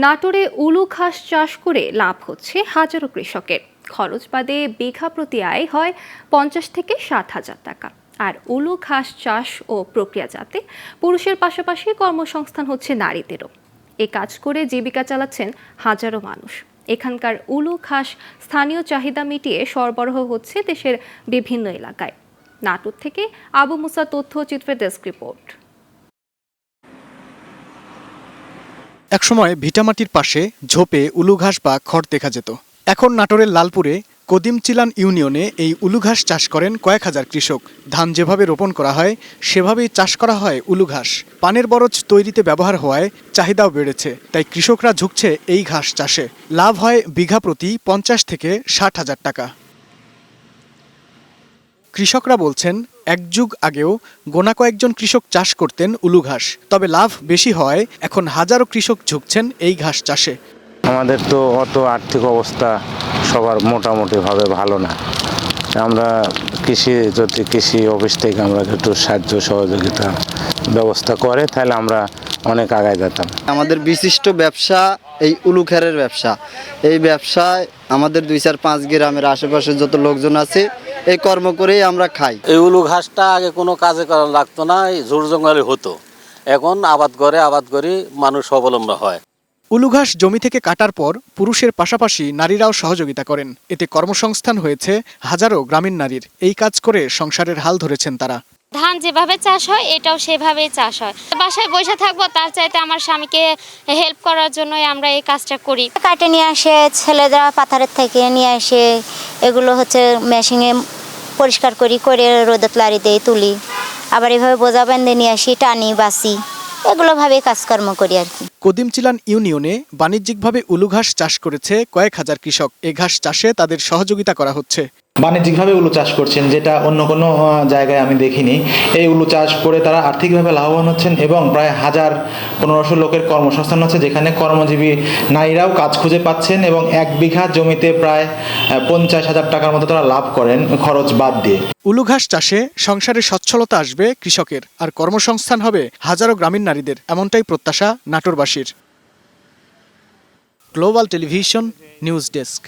নাটোরে উলু ঘাস চাষ করে লাভ হচ্ছে হাজারো কৃষকের। খরচ বাদে বিঘা প্রতি আয় হয় 50 থেকে 60,000 টাকা। আর উলু ঘাস চাষ ও প্রক্রিয়াজাতে পুরুষের পাশাপাশি কর্মসংস্থান হচ্ছে নারীদেরও। এ কাজ করে জীবিকা চালাচ্ছেন হাজারো মানুষ। এখানকার উলু ঘাস স্থানীয় চাহিদা মিটিয়ে সরবরাহ হচ্ছে দেশের বিভিন্ন এলাকায়। নাটোর থেকে আবু মুসা তথ্যচিত্রের ডেস্ক রিপোর্ট। একসময় ভিটামাটির পাশে ঝোপে উলু ঘাস বা খড় দেখা যেত। এখন নাটোরের লালপুরে কদিমচিলান ইউনিয়নে এই উলু ঘাস চাষ করেন কয়েক হাজার কৃষক। ধান যেভাবে রোপণ করা হয় সেভাবেই চাষ করা হয় উলু ঘাস। পানের বরজ তৈরিতে ব্যবহার হওয়ায় চাহিদাও বেড়েছে, তাই কৃষকরা ঝুঁকছে এই ঘাস চাষে। লাভ হয় বিঘা প্রতি 50 থেকে 60,000 টাকা। কৃষকরা বলছেন, এক যুগ আগেও গোনা কয়েকজন কৃষক চাষ করতেন উলু ঘাস, তবে লাভ বেশি হওয়ায় এখন হাজারো কৃষক ঝুঁকছেন এই ঘাস চাষে। আমাদের তো অত আর্থিক অবস্থা সবার মোটামুটিভাবে ভালো না। আমরা কৃষি অফিস থেকে আমরা একটু সাহায্য সহযোগিতা ব্যবস্থা করে তাহলে আমরা অনেক আগায় যেতাম। আমাদের বিশিষ্ট ব্যবসা এই উলু খেরের ব্যবসা। এই ব্যবসায় আমাদের 2-4-5 গ্রামের আশেপাশে যত লোকজন আছে এই কর্ম করেই আমরা খাই। এই উলু ঘাসটা আগে কোনো কাজে করা লাগতো না, এই ঝোড় জঙ্গলে হতো। এখন আবাদ করে মানুষ স্বাবলম্বী হয়। উলু ঘাস জমি থেকে কাটার পর পুরুষের পাশাপাশি নারীরাও সহযোগিতা করেন। এতে কর্মসংস্থান হয়েছে হাজারো গ্রামীণ নারীর। এই কাজ করে সংসারের হাল ধরেছেন তারা। ধান যেভাবে চাষ হয় এটাও সেভাবেই চাষ হয়। বাসায় বসে থাকবো তার চাইতে আমার স্বামীকে হেল্প করার জন্যই আমরা এই কাজটা করি। কাটে নিয়ে আসে ছেলেরা পাথারের থেকে নিয়ে আসে, এগুলো হচ্ছে মেশিনে পরিষ্কার করে রোদে লাড়ি দিয়ে তুলি, আবার এভাবে বোঝা বেঁধে নিয়ে আসি, টানি বাসি, এগুলো ভাবে কাজকর্ম করি আর কি। কদিমচিলান ইউনিয়নে বাণিজ্যিকভাবে উলু ঘাস চাষ করেছে কয়েক হাজার কৃষক। এ ঘাস চাষে তাদের সহযোগিতা করা হচ্ছে। বাণিজ্যিকভাবে উলু চাষ করছেন, যেটা অন্য কোনো জায়গায় আমি দেখিনি। এই উলু চাষ করে তারা আর্থিকভাবে লাভবান হচ্ছেন এবং প্রায় 1000-1500 লোকের কর্মসংস্থান হচ্ছে, যেখানে কর্মজীবী নারীরাও কাজ খুঁজে পাচ্ছেন এবং 1 বিঘা জমিতে প্রায় 50,000 টাকার মতো তারা লাভ করেন খরচ বাদ দিয়ে। উলু ঘাস চাষে সংসারে সচ্ছলতা আসবে কৃষকের, আর কর্মসংস্থান হবে হাজারো গ্রামীণ নারীদের, এমনটাই প্রত্যাশা নাটোরবাসীর। Global television news desk.